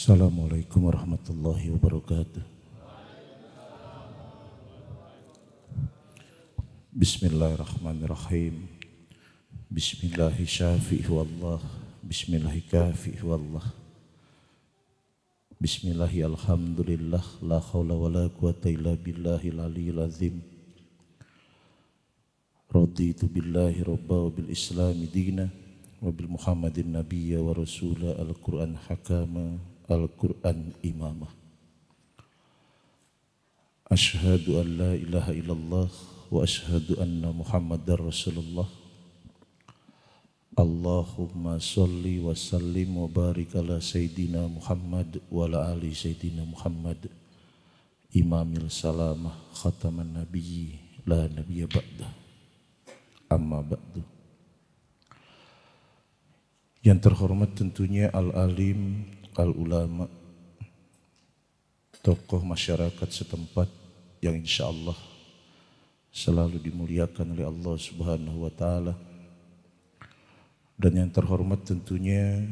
Assalamualaikum warahmatullahi wabarakatuh. Bismillahirrahmanirrahim. Bismillahi syafi'i wallah. Bismillahi kafi'i wallah. Bismillahi alhamdulillah. La hawla wa la quwata illa billahil aliyyil azim. Raditu billahi rabba wa bil islami dina wa bil muhammadin nabiyya wa rasula al-Qur'an hakama Al-Quran imamah. Ashhadu an la ilaha illallah wa ashhadu anna Muhammadar Rasulullah. Allahumma salli wa sallim wa barik ala Sayyidina Muhammad wa ala ali Sayyidina Muhammad. Imamil salamah khataman nabiyyi la nabiyya ba'da. Amma ba'du. Yang terhormat tentunya al-alim, al-ulama, tokoh masyarakat setempat yang insya Allah selalu dimuliakan oleh Allah Subhanahu wa Ta'ala. Dan yang terhormat tentunya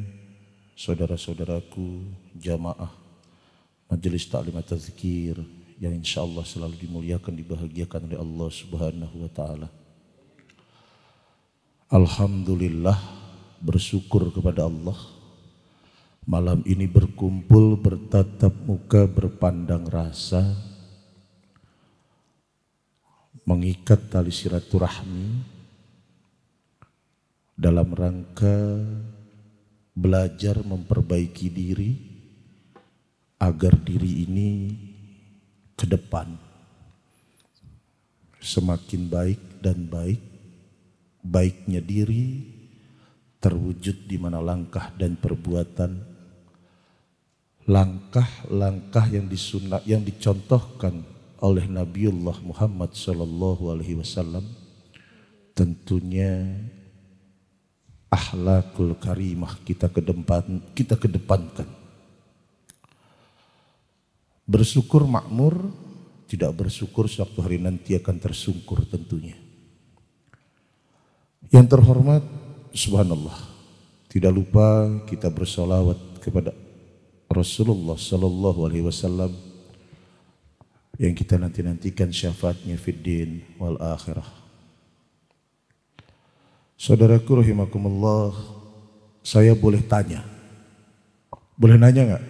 saudara-saudaraku jamaah Majelis Ta'lim At-Tazkir yang insya Allah selalu dimuliakan, dibahagiakan oleh Allah Subhanahu wa Ta'ala. Alhamdulillah, bersyukur kepada Allah. Malam ini berkumpul, bertatap muka, berpandang rasa, mengikat tali silaturahmi dalam rangka belajar memperbaiki diri agar diri ini ke depan semakin baik dan baik. Baiknya diri terwujud di mana langkah dan perbuatan, langkah-langkah yang dicontohkan oleh Nabiullah Muhammad sallallahu alaihi wasallam, tentunya akhlakul karimah kita kedepankan. Bersyukur makmur, tidak bersyukur suatu hari nanti akan tersungkur tentunya. Yang terhormat, subhanallah, tidak lupa kita bersolawat kepada Rasulullah sallallahu alaihi wasallam yang kita nantikan syafaatnya fid din wal akhirah. Saudaraku rahimakumullah, saya boleh tanya? Boleh nanya enggak?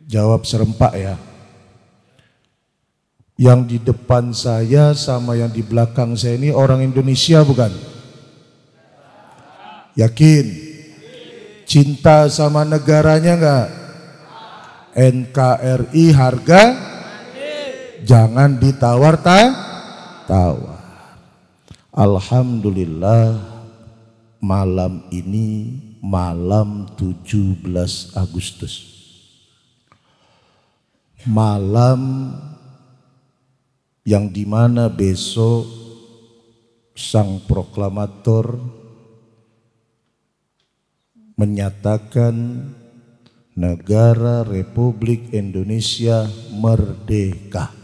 Jawab serempak ya. Yang di depan saya sama yang di belakang saya ini orang Indonesia bukan? Yakin? Cinta sama negaranya enggak? NKRI harga? Jangan ditawar-tawar. Alhamdulillah, malam ini malam 17 Agustus. Malam yang dimana besok sang proklamator menyatakan negara Republik Indonesia merdeka.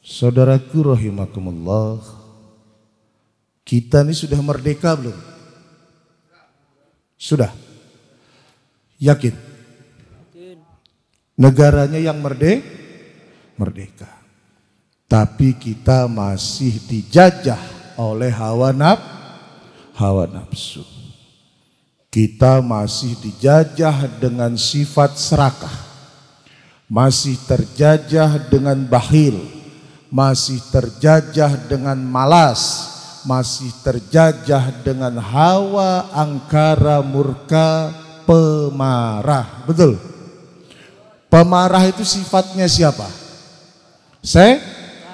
Saudaraku rahimakumullah, kita ini sudah merdeka belum? Sudah? Yakin? Negaranya yang merdeka. Tapi kita masih dijajah oleh hawa nafsu. Kita masih dijajah dengan sifat serakah, masih terjajah dengan bakhil, masih terjajah dengan malas, masih terjajah dengan hawa angkara murka pemarah. Betul? Pemarah itu sifatnya siapa?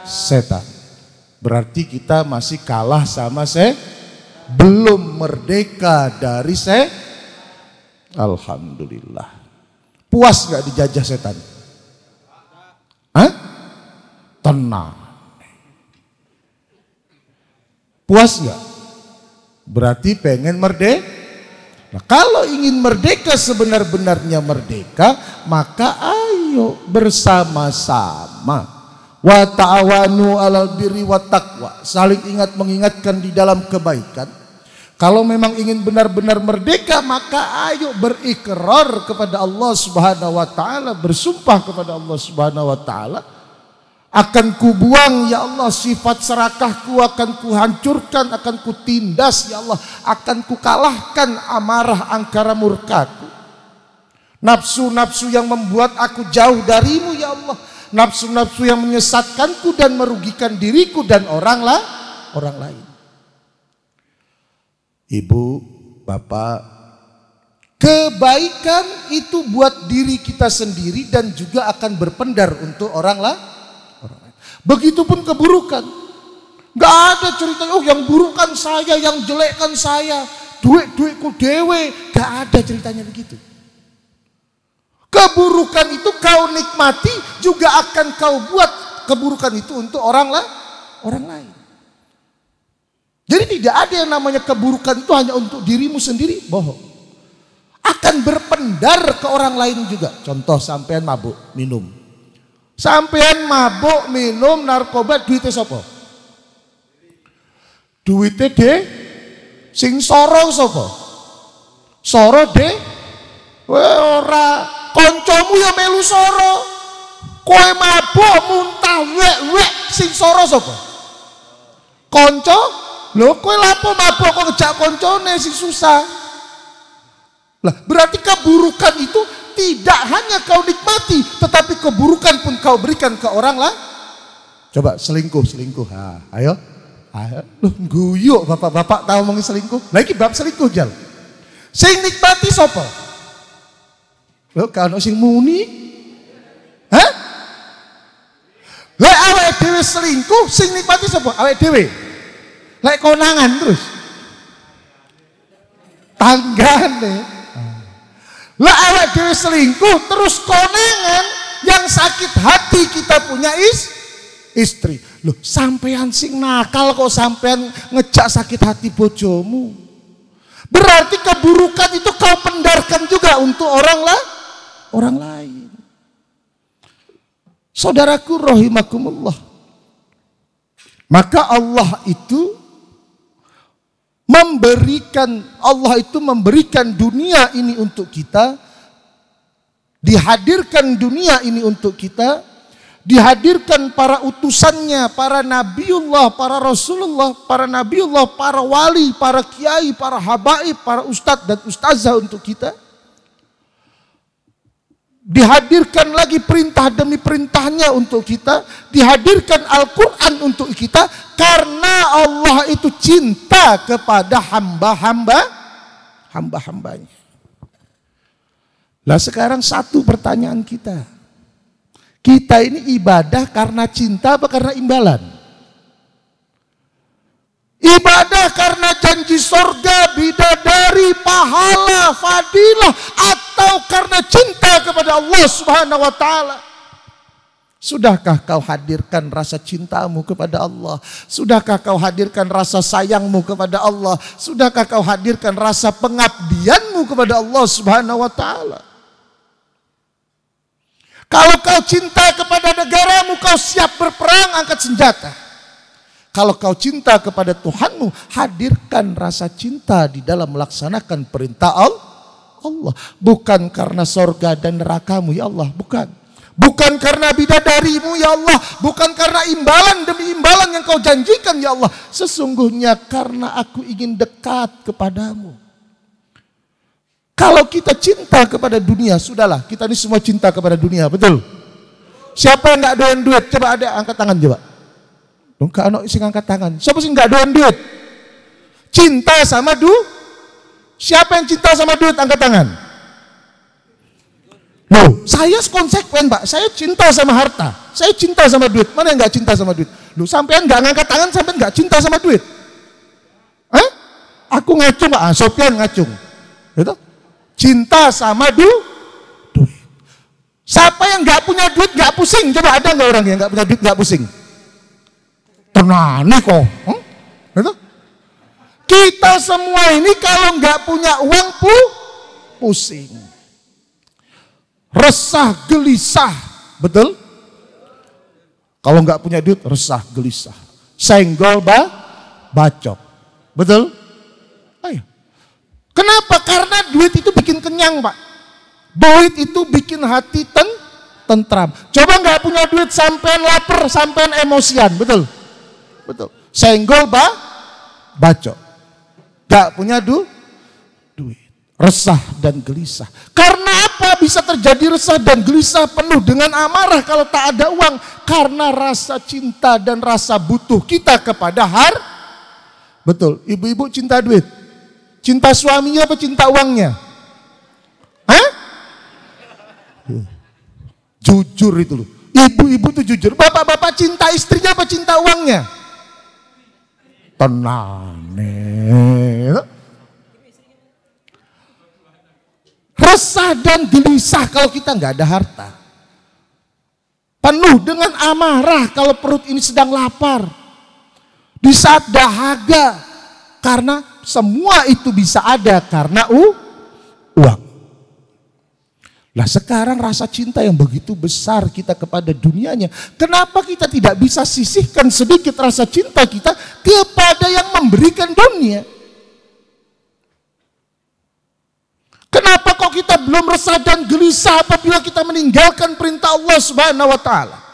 Setan. Berarti kita masih kalah sama belum merdeka dari Alhamdulillah. Puas gak dijajah setan? Hah? Tenang. Puas gak? Berarti pengen merdeka. Nah, kalau ingin merdeka sebenar-benarnya merdeka, maka ayo bersama-sama. Wa ta'awanu 'alal birri wat taqwa. Saling ingat mengingatkan di dalam kebaikan. Kalau memang ingin benar-benar merdeka, maka ayo berikrar kepada Allah Subhanahu wa taala, bersumpah kepada Allah Subhanahu wa taala, akan kubuang ya Allah sifat serakahku, akan kuhancurkan, akan kutindas ya Allah, akan kukalahkan amarah angkara murkaku. Nafsu-nafsu yang membuat aku jauh darimu ya Allah, nafsu-nafsu yang menyesatkanku dan merugikan diriku dan orang lain. Ibu, bapak, kebaikan itu buat diri kita sendiri dan juga akan berpendar untuk orang lain. Begitupun keburukan. Gak ada cerita, oh yang buruk kan saya, yang jelek kan saya, duitku dewe. Gak ada ceritanya begitu. Keburukan itu kau nikmati, juga akan kau buat keburukan itu untuk orang lain. Jadi tidak ada yang namanya keburukan itu hanya untuk dirimu sendiri, bohong. Akan berpendar ke orang lain juga. Contoh sampean mabuk, minum. Sampean mabuk, minum, narkoba, duitnya sapa? Duitnya de sing soro sapa? Soro de ora, koncomu ya melu soro. Kowe mabuk muntah wek sing soro sapa? Konco. Loh kowe lapo mabuk kok ngejak koncone sing susah. Lah berarti keburukan itu tidak hanya kau nikmati, tetapi keburukan pun kau berikan ke orang lain. Coba selingkuh. Ayo. Loh guyuk bapak-bapak tahu ngomongin selingkuh. Lagi bab selingkuh jal. Sing nikmati sapa? Loh kalau sing muni? Hah? Lah awake dhewe selingkuh, sing nikmati sapa? Awake dhewe. Lek konangan terus tanggane. Lah awak dhewe selingkuh terus konangan, yang sakit hati kita punya istri. Loh sampean sing nakal kok sampean ngejak sakit hati bojomu. Berarti keburukan itu kau pendarkan juga untuk orang lain. Saudaraku rahimakumullah. Maka Allah itu memberikan dunia ini untuk kita, dihadirkan dunia ini untuk kita, dihadirkan para utusannya, para nabiullah, para rasulullah, para nabiullah, para wali, para kiai, para habaib, para ustadz dan ustazah untuk kita. Dihadirkan lagi perintah demi perintahnya untuk kita, dihadirkan Al-Quran untuk kita, karena Allah itu cinta kepada hamba-hambanya. Lah sekarang satu pertanyaan kita ini ibadah karena cinta apa karena imbalan? Ibadah karena janji surga, bidadari, pahala, fadilah, atau karena cinta kepada Allah Subhanahu wa taala? Sudahkah kau hadirkan rasa cintamu kepada Allah? Sudahkah kau hadirkan rasa sayangmu kepada Allah? Sudahkah kau hadirkan rasa pengabdianmu kepada Allah Subhanahu wa taala? Kalau kau cinta kepada negaramu, kau siap berperang angkat senjata. Kalau kau cinta kepada Tuhanmu, hadirkan rasa cinta di dalam melaksanakan perintah Allah. Bukan karena sorga dan nerakamu ya Allah, bukan. Bukan karena bidadarimu ya Allah, bukan karena imbalan demi imbalan yang kau janjikan ya Allah. Sesungguhnya karena aku ingin dekat kepadamu. Kalau kita cinta kepada dunia, sudahlah, kita ini semua cinta kepada dunia, betul? Siapa yang gak doyan duit? Coba ada angkat tangan coba. Enggak ono sing angkat tangan. Siapa sih enggak doyan duit? Cinta sama Siapa yang cinta sama duit angkat tangan? Loh, saya konsekuen, Pak. Saya cinta sama harta. Saya cinta sama duit. Mana yang enggak cinta sama duit? Loh, sampean enggak ngangkat tangan, sampean enggak cinta sama duit. Hah? Aku ngacung, Pak. Sopian ngacung. Gitu? Cinta sama duit. Siapa yang enggak punya duit enggak pusing? Coba ada enggak orang yang enggak punya duit enggak pusing? Tenang nih kok. Gitu? Kita semua ini kalau nggak punya uang pusing, resah, gelisah, betul? Kalau nggak punya duit, resah, gelisah, senggol, bacok, betul? Ayo. Kenapa? Karena duit itu bikin kenyang, Pak. Duit itu bikin hati tentram. Coba nggak punya duit sampean lapar, sampean emosian, betul? Betul. Senggol bacok. Nggak punya duit. Resah dan gelisah. Karena apa bisa terjadi resah dan gelisah penuh dengan amarah kalau tak ada uang? Karena rasa cinta dan rasa butuh kita kepada Betul, ibu-ibu cinta duit. Cinta suaminya apa cinta uangnya? Hah? Jujur itu loh. Ibu-ibu tuh jujur. Bapak-bapak cinta istrinya apa cinta uangnya? Tenang nih. Resah dan gelisah kalau kita nggak ada harta. Penuh dengan amarah kalau perut ini sedang lapar. Di saat dahaga. Karena semua itu bisa ada karena uang. Nah sekarang rasa cinta yang begitu besar kita kepada dunianya. Kenapa kita tidak bisa sisihkan sedikit rasa cinta kita kepada yang memberikan dunia? Kenapa kok kita belum resah dan gelisah apabila kita meninggalkan perintah Allah Subhanahu wa taala?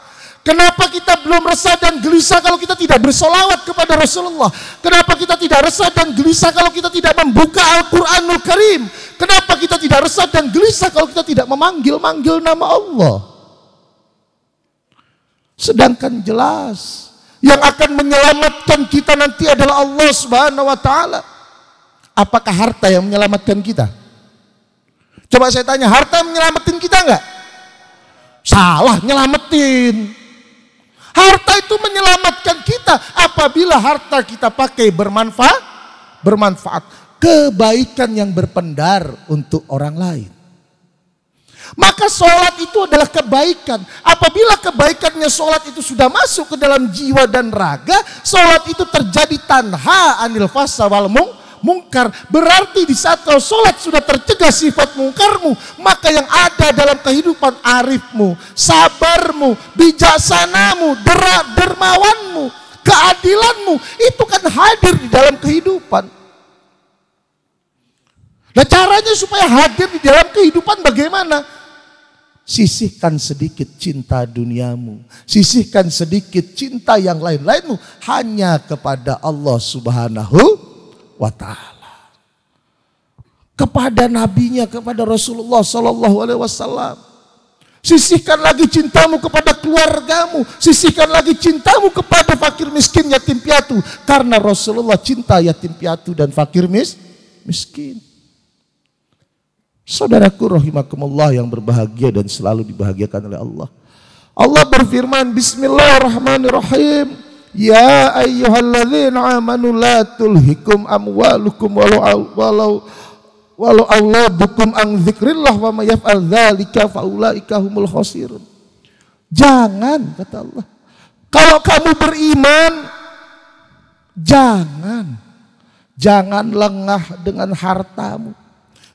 Kenapa kita belum resah dan gelisah kalau kita tidak bersolawat kepada Rasulullah? Kenapa kita tidak resah dan gelisah kalau kita tidak membuka Al-Quranul Karim? Kenapa kita tidak resah dan gelisah kalau kita tidak memanggil-manggil nama Allah? Sedangkan jelas yang akan menyelamatkan kita nanti adalah Allah Subhanahu wa taala. Apakah harta yang menyelamatkan kita? Coba saya tanya, harta menyelamatin kita enggak? Salah, nyelamatin. Harta itu menyelamatkan kita apabila harta kita pakai bermanfaat. Kebaikan yang berpendar untuk orang lain. Maka sholat itu adalah kebaikan. Apabila kebaikannya sholat itu sudah masuk ke dalam jiwa dan raga, sholat itu terjadi tanha anil fasa wal mungkar. Berarti di saat kau sholat sudah tercegah sifat mungkarmu, maka yang ada dalam kehidupan arifmu, sabarmu, bijaksanamu, dermawanmu, keadilanmu itu kan hadir di dalam kehidupan. Nah caranya supaya hadir di dalam kehidupan bagaimana? Sisihkan sedikit cinta duniamu, sisihkan sedikit cinta yang lain-lainmu hanya kepada Allah Subhanahu wa ta'ala, kepada nabinya, kepada Rasulullah sallallahu alaihi wasallam. Sisihkan lagi cintamu kepada keluargamu, sisihkan lagi cintamu kepada fakir miskin yatim piatu, karena Rasulullah cinta yatim piatu dan fakir miskin. Saudaraku rahimakumullah yang berbahagia dan selalu dibahagiakan oleh Allah. Allah berfirman, bismillahirrahmanirrahim. Ya ayyuhalladzina amanu la tulhikum amwalukum walau auladukum an dzikrillah wa may yaf'al dzalika faulaika humul khasirun. Jangan, kata Allah, kalau kamu beriman, jangan lengah dengan hartamu,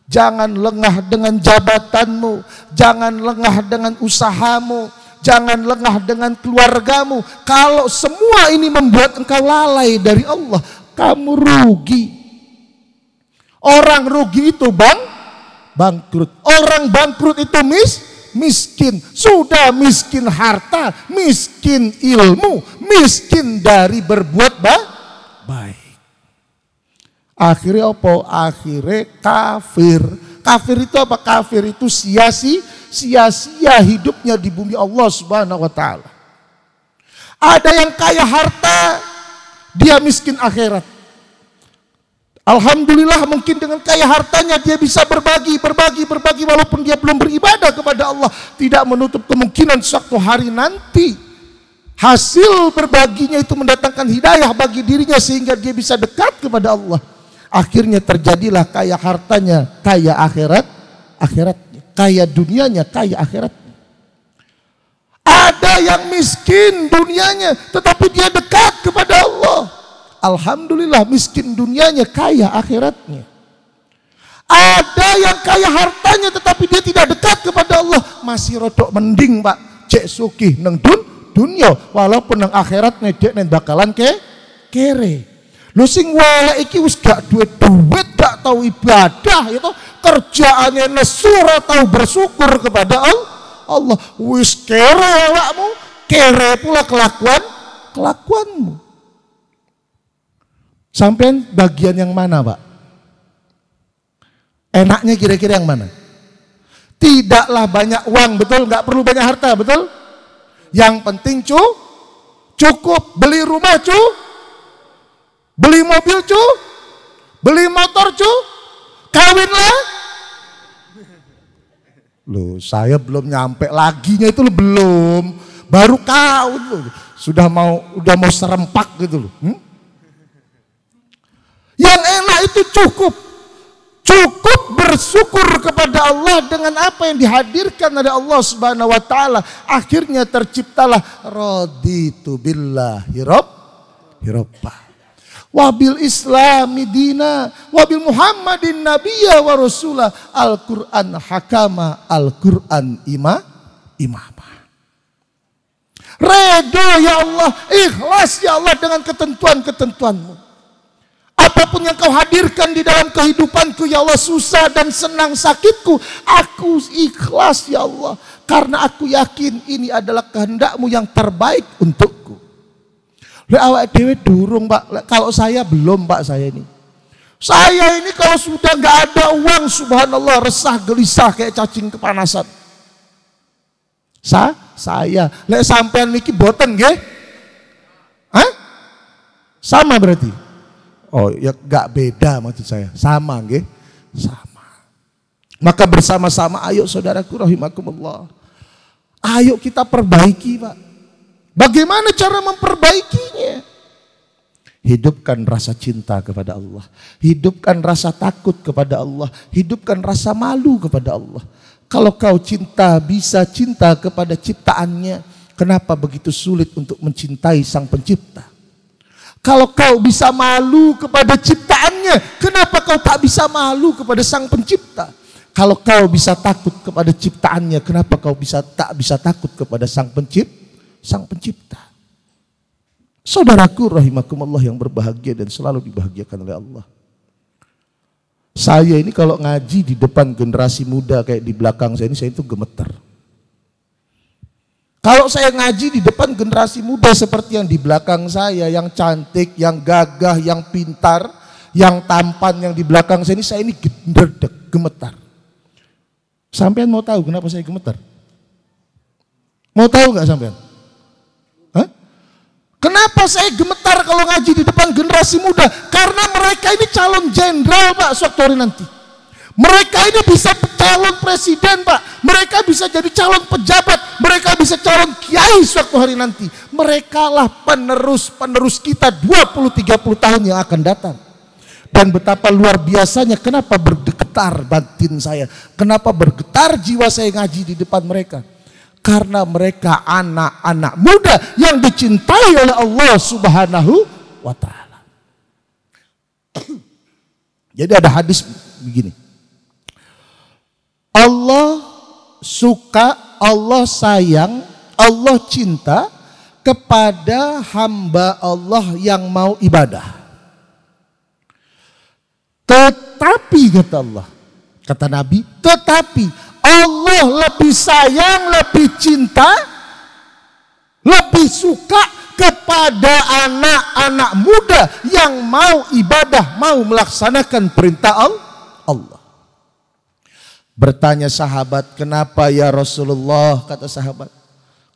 jangan lengah dengan jabatanmu, jangan lengah dengan usahamu, jangan lengah dengan keluargamu. Kalau semua ini membuat engkau lalai dari Allah, kamu rugi. Orang rugi itu bangkrut. Orang bangkrut itu miskin. Sudah miskin harta, miskin ilmu, miskin dari berbuat baik. Akhirnya apa? Akhirnya kafir. Kafir itu apa? Kafir itu sia-sia hidupnya di bumi Allah Subhanahu wa taala. Ada yang kaya harta, dia miskin akhirat. Alhamdulillah mungkin dengan kaya hartanya dia bisa berbagi walaupun dia belum beribadah kepada Allah. Tidak menutup kemungkinan suatu hari nanti hasil berbaginya itu mendatangkan hidayah bagi dirinya sehingga dia bisa dekat kepada Allah. Akhirnya terjadilah kaya hartanya, kaya akhiratnya, kaya dunianya, kaya akhiratnya. Ada yang miskin dunianya tetapi dia dekat kepada Allah. Alhamdulillah miskin dunianya, kaya akhiratnya. Ada yang kaya hartanya tetapi dia tidak dekat kepada Allah. Masih rodok mending Pak, cek sugih nang dunya walaupun nang akhiratnya dia bakalan kere. Lu sing welek iki wis gak duit, gak tahu ibadah, itu kerjaannya nesu ora tahu bersyukur kepada Allah. Wis kere awakmu, kere pula kelakuanmu. Sampean bagian yang mana, Pak? Enaknya kira-kira yang mana? Tidaklah banyak uang, betul? Nggak perlu banyak harta, betul? Yang penting cukup. Beli rumah beli mobil beli motor kawinlah. Loh, saya belum nyampe laginya itu belum. Baru kawin loh. Udah mau serempak gitu loh. Yang enak itu cukup bersyukur kepada Allah dengan apa yang dihadirkan oleh Allah Subhanahu wa taala. Akhirnya terciptalah raditu billahi rabba wa bil islami dina wa bil muhammadin nabiyya wa rasulah, Al-Qur'an hakama, Al-Qur'an imama. Redha ya Allah, ikhlas ya Allah dengan ketentuan-ketentuanmu. Apapun yang kau hadirkan di dalam kehidupanku ya Allah, susah dan senang sakitku, aku ikhlas ya Allah. Karena aku yakin ini adalah kehendakmu yang terbaik untukku. Lek awak dewe durung Pak, kalau saya belum Pak, saya ini kalau sudah nggak ada uang, subhanallah, resah gelisah kayak cacing kepanasan. Saya lek sampean niki boten nggih? Hah? Sama berarti? Oh ya, gak beda maksud saya, sama nggih, sama. Maka bersama-sama ayo saudaraku rahimakumullah, ayo kita perbaiki Pak. Bagaimana cara memperbaikinya? Hidupkan rasa cinta kepada Allah, hidupkan rasa takut kepada Allah, hidupkan rasa malu kepada Allah. Kalau kau bisa cinta kepada ciptaannya, kenapa begitu sulit untuk mencintai Sang Pencipta? Kalau kau bisa malu kepada ciptaannya, kenapa kau tak bisa malu kepada Sang Pencipta? Kalau kau bisa takut kepada ciptaannya, kenapa kau tak bisa takut kepada Sang Pencipta? Saudaraku rahimakumullah yang berbahagia dan selalu dibahagiakan oleh Allah. Saya ini kalau ngaji di depan generasi muda kayak di belakang saya ini, saya itu gemeter. Kalau saya ngaji di depan generasi muda seperti yang di belakang saya, yang cantik, yang gagah, yang pintar, yang tampan, yang di belakang saya ini gemetar. Sampean mau tahu kenapa saya gemetar? Mau tahu nggak sampean? Hah? Kenapa saya gemetar kalau ngaji di depan generasi muda? Karena mereka ini calon jenderal Pak suatu hari nanti. Mereka ini bisa calon presiden Pak. Mereka bisa jadi calon pejabat. Mereka bisa calon kiai suatu hari nanti. Mereka lah penerus kita 20-30 tahun yang akan datang. Dan betapa luar biasanya, kenapa bergetar batin saya, kenapa bergetar jiwa saya ngaji di depan mereka. Karena mereka anak-anak muda yang dicintai oleh Allah Subhanahu wa ta'ala. Jadi ada hadis begini, Allah suka, Allah sayang, Allah cinta kepada hamba Allah yang mau ibadah. Tetapi kata Allah, kata Nabi, tetapi Allah lebih sayang, lebih cinta, lebih suka kepada anak-anak muda yang mau ibadah, mau melaksanakan perintah Allah. Bertanya sahabat, kenapa ya Rasulullah? Kata sahabat,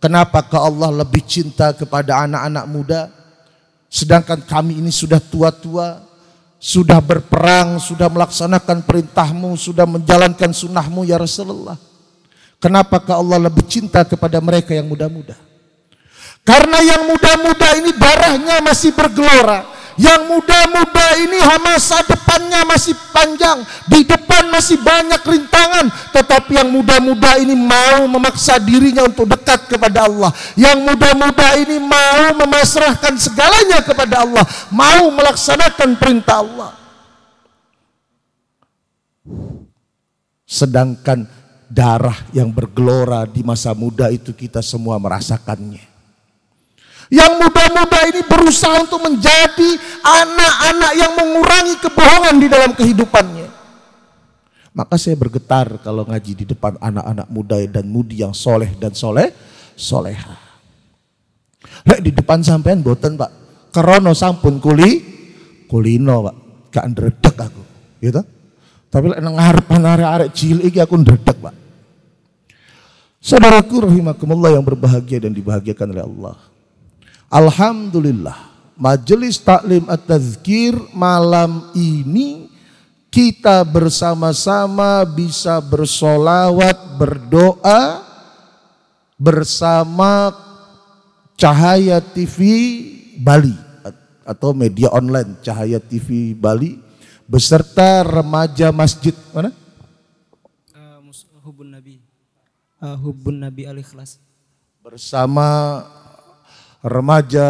kenapakah Allah lebih cinta kepada anak-anak muda, sedangkan kami ini sudah tua-tua, sudah berperang, sudah melaksanakan perintahmu, sudah menjalankan sunnahmu ya Rasulullah. Kenapakah Allah lebih cinta kepada mereka yang muda-muda? Karena yang muda-muda ini darahnya masih bergelora. Yang muda-muda ini masa depannya masih panjang. Di depan masih banyak rintangan. Tetapi yang muda-muda ini mau memaksa dirinya untuk dekat kepada Allah. Yang muda-muda ini mau memasrahkan segalanya kepada Allah. Mau melaksanakan perintah Allah. Sedangkan darah yang bergelora di masa muda itu kita semua merasakannya. Yang muda-muda ini berusaha untuk menjadi anak-anak yang mengurangi kebohongan di dalam kehidupannya. Maka saya bergetar kalau ngaji di depan anak-anak muda dan mudi yang soleh dan soleha. Lek di depan sampean boten Pak, kerono sampun kulino Pak, gak ndredeg aku, gitu. Tapi lek nang ngarepan arek-arek cilik iki aku ndredeg Pak. Saudaraku rahimakumullah yang berbahagia dan dibahagiakan oleh Allah. Alhamdulillah, Majelis Taklim At-Tazkir malam ini kita bersama-sama bisa bersolawat, berdoa bersama Cahaya TV Bali atau media online Cahaya TV Bali beserta remaja masjid mana? Hubbun Nabi Al-Ikhlas. Bersama remaja